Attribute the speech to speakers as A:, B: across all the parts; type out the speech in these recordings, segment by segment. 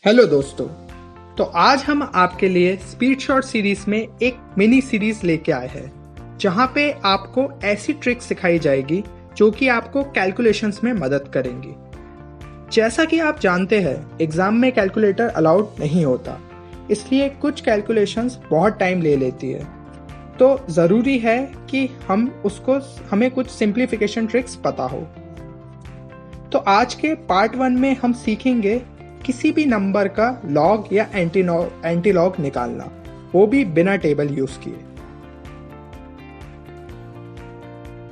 A: Hello दोस्तों। तो आज हम आपके लिए स्पीड शॉट सीरीज में एक मिनी सीरीज लेके आए हैं जहां पे आपको ऐसी ट्रिक्स सिखाई जाएगी जो कि आपको कैलकुलेशंस में मदद करेंगी। जैसा कि आप जानते हैं एग्जाम में कैलकुलेटर अलाउड नहीं होता, इसलिए कुछ कैलकुलेशंस बहुत टाइम ले लेती है। तो ज़रूरी है कि हमें कुछ सिंप्लीफिकेशन ट्रिक्स पता हो। तो आज के पार्ट 1 में हम सीखेंगे किसी भी नंबर का लॉग या एंटी लॉग निकालना, वो भी बिना टेबल यूज किए।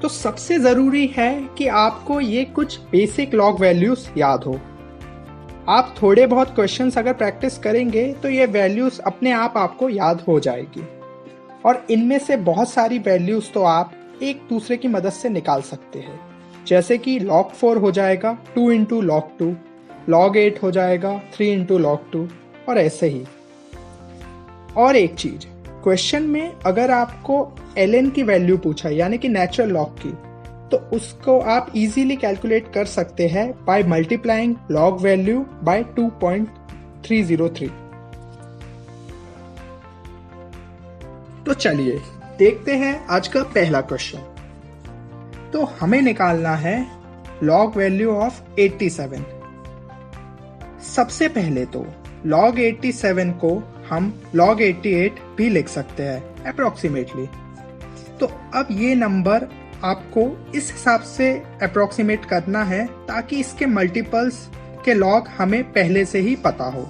A: तो सबसे जरूरी है कि आपको ये कुछ बेसिक लॉग वैल्यूज याद हो। आप थोड़े बहुत क्वेश्चंस अगर प्रैक्टिस करेंगे तो ये वैल्यूज अपने आप आपको याद हो जाएगी, और इनमें से बहुत सारी वैल्यूज तो आप एक दूसरे की मदद से निकाल सकते हैं। जैसे कि log 4 हो जाएगा 2 इंटू log 2, log 8 हो जाएगा 3 इंटू log 2, और ऐसे ही। और एक चीज, क्वेश्चन में अगर आपको ln की वैल्यू पूछा यानी कि नेचुरल लॉग की, तो उसको आप इजीली कैलकुलेट कर सकते हैं by multiplying log value by 2.303। तो चलिए देखते हैं आज का पहला क्वेश्चन। तो हमें निकालना है log वैल्यू ऑफ 87। सबसे पहले तो log 87 को हम log 88 भी लिख सकते हैं अप्रोक्सीमेटली। तो अब ये नंबर आपको इस हिसाब से अप्रोक्सीमेट करना है ताकि इसके मल्टीपल्स के log हमें पहले से ही पता हो।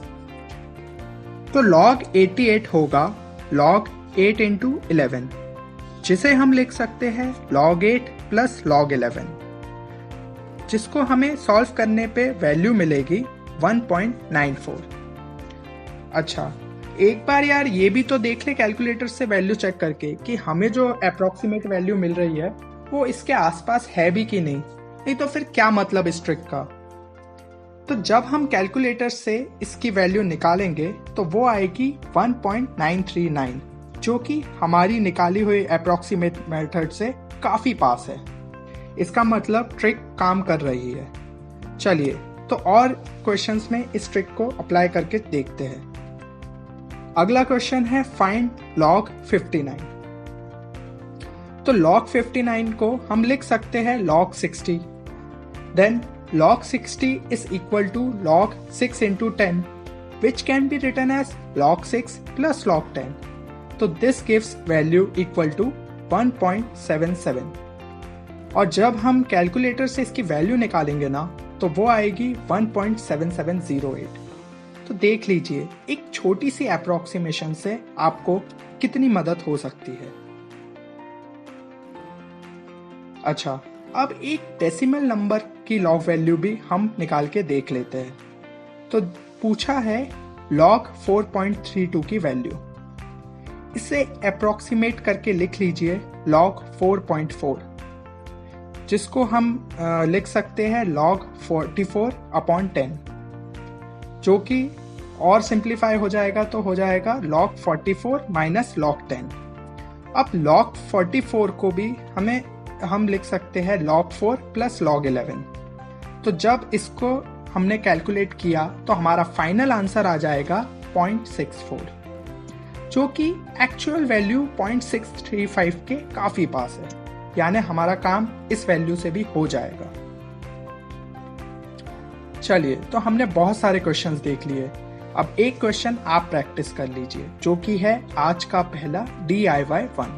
A: तो log 88 होगा log 8 इंटू 11, जिसे हम लिख सकते हैं log 8 प्लस log 11, जिसको हमें सॉल्व करने पे वैल्यू मिलेगी 1.94। अच्छा, एक बार यार ये भी तो देख ले कैलकुलेटर से वैल्यू चेक करके कि हमें जो अप्रोक्सीमेट वैल्यू मिल रही है वो इसके आसपास है भी कि नहीं तो फिर क्या मतलब इस ट्रिक का। तो जब हम कैलकुलेटर से इसकी वैल्यू निकालेंगे तो वो आएगी 1.939, जो कि हमारी निकाली हुई अप्रोक्सीमेट मेथड से काफी पास है। इसका मतलब ट्रिक काम कर रही है। चलिए तो और क्वेश्चंस में इस ट्रिक को अप्लाई करके देखते हैं। अगला क्वेश्चन है फाइंड log 59। तो log 59 को हम लिख सकते हैं log 60। Then log 60 is equal to log 6 into 10, which can be written as log 6 plus log 10. तो this gives value equal to 1.77। और जब हम कैलकुलेटर से इसकी वैल्यू निकालेंगे ना तो वो आएगी 1.7708। तो देख लीजिए एक छोटी सी अप्रोक्सीमेशन से आपको कितनी मदद हो सकती है। अच्छा, अब एक डेसिमल नंबर की लॉग वैल्यू भी हम निकाल के देख लेते हैं। तो पूछा है log 4.32 की वैल्यू। इसे अप्रोक्सीमेट करके लिख लीजिए log 4.4, जिसको हम लिख सकते हैं log 44/10, जो कि और सिंप्लीफाई हो जाएगा तो हो जाएगा log 44 माइनस log 10। अब log 44 को भी हम लिख सकते हैं log 4 प्लस log 11। तो जब इसको हमने कैलकुलेट किया तो हमारा फाइनल आंसर आ जाएगा 0.64, जो कि एक्चुअल वैल्यू 0.635 के काफी पास है, यानी हमारा काम इस वैल्यू से भी हो जाएगा। चलिए तो हमने बहुत सारे क्वेश्चंस देख लिए। अब एक क्वेश्चन आप प्रैक्टिस कर लीजिए, जो कि है आज का पहला DIY 1।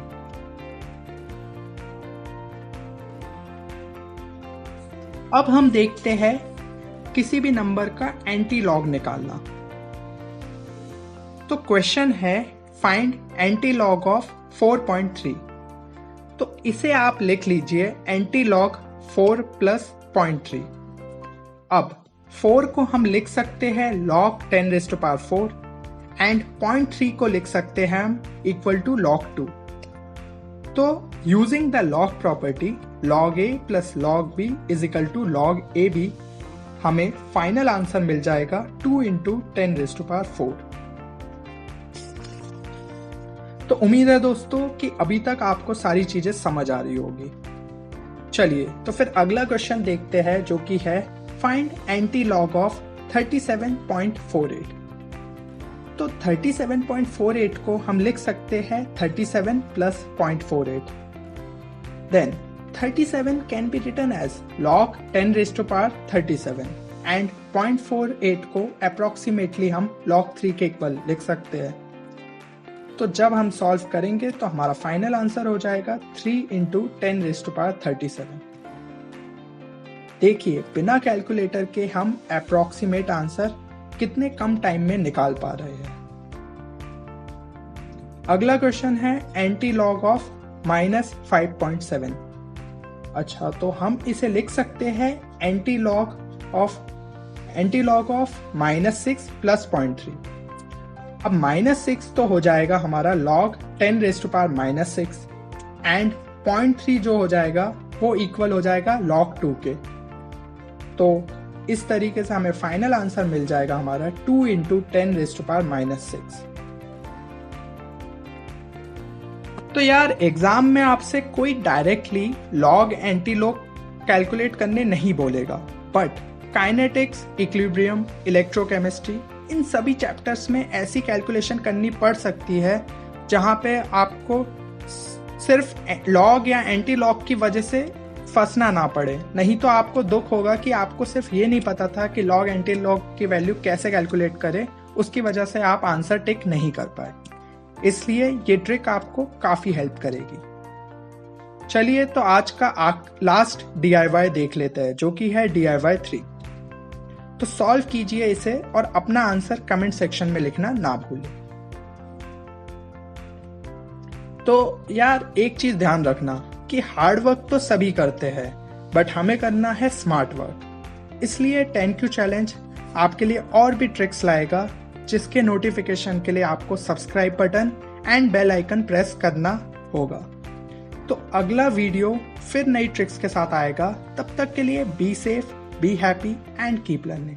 A: अब हम देखते हैं किसी भी नंबर का एंटी लॉग निकालना। तो क्वेश्चन है फाइंड एंटी लॉग ऑफ 4.3। तो इसे आप लिख लीजिए एंटी लॉग 4 प्लस 0.3। अब 4 को हम लिख सकते हैं log 10⁴ एंड 0.3 को लिख सकते हैं हम इक्वल टू log 2। तो using the log property log a plus log b is equal to log ab, हमें फाइनल आंसर मिल जाएगा 2 इंटू 10⁴। तो उम्मीद है दोस्तों कि अभी तक आपको सारी चीजें समझ आ रही होगी। चलिए तो फिर अगला क्वेश्चन देखते हैं, जो कि है फाइंड एंटी लॉग ऑफ 37.48। तो 37.48 को हम लिख सकते हैं 37 plus 0.48। Then 37 can be written as log 10 raised to power 37 and 0.48 को अप्रोक्सीमेटली हम log 3 के इक्वल लिख सकते हैं। तो जब हम सॉल्व करेंगे तो हमारा फाइनल आंसर हो जाएगा 3 × 10 raised to power 37। देखिए बिना कैलकुलेटर के हम अप्रोक्सीमेट आंसर कितने कम टाइम में निकाल पा रहे हैं। अगला क्वेश्चन है एंटी लॉग ऑफ -5.7। अच्छा, तो हम इसे लिख सकते हैं एंटी लॉग ऑफ -6 प्लस 0.3। अब -6 तो हो जाएगा हमारा log 10 raised to power -6 and 0.3 जो हो जाएगा वो इक्वल हो जाएगा log 2 के। तो इस तरीके से हमें फाइनल आंसर मिल जाएगा हमारा 2 × 10 raised to power -6। तो यार एग्जाम में आपसे कोई directly log anti log calculate करने नहीं बोलेगा, बट काइनेटिक्स, इक्विलिब्रियम, इलेक्ट्रोकेमिस्ट्री, इन सभी चैप्टर्स में ऐसी कैलकुलेशन करनी पड़ सकती है जहां पे आपको सिर्फ लॉग या एंटी लॉग की वजह से फंसना ना पड़े। नहीं तो आपको दुख होगा कि आपको सिर्फ ये नहीं पता था कि लॉग एंटी लॉग की वैल्यू कैसे कैलकुलेट करें, उसकी वजह से आप आंसर टिक नहीं कर पाए। इसलिए ये ट्रिक आपको काफी हेल्प करेगी। चलिए तो आज का लास्ट DIY देख लेते हैं, जो कि है DIY 3। तो सॉल्व कीजिए इसे और अपना आंसर कमेंट सेक्शन में लिखना ना भूलें। तो यार एक चीज ध्यान रखना कि हार्ड वर्क तो सभी करते हैं, बट हमें करना है स्मार्ट वर्क। इसलिए 10Q चैलेंज आपके लिए और भी ट्रिक्स लाएगा, जिसके नोटिफिकेशन के लिए आपको subscribe button and bell icon press करना होगा। तो अगला वीडियो फिर नई ट्रिक्स के साथ आएगा। तब तक के लिए be safe, be happy and keep learning.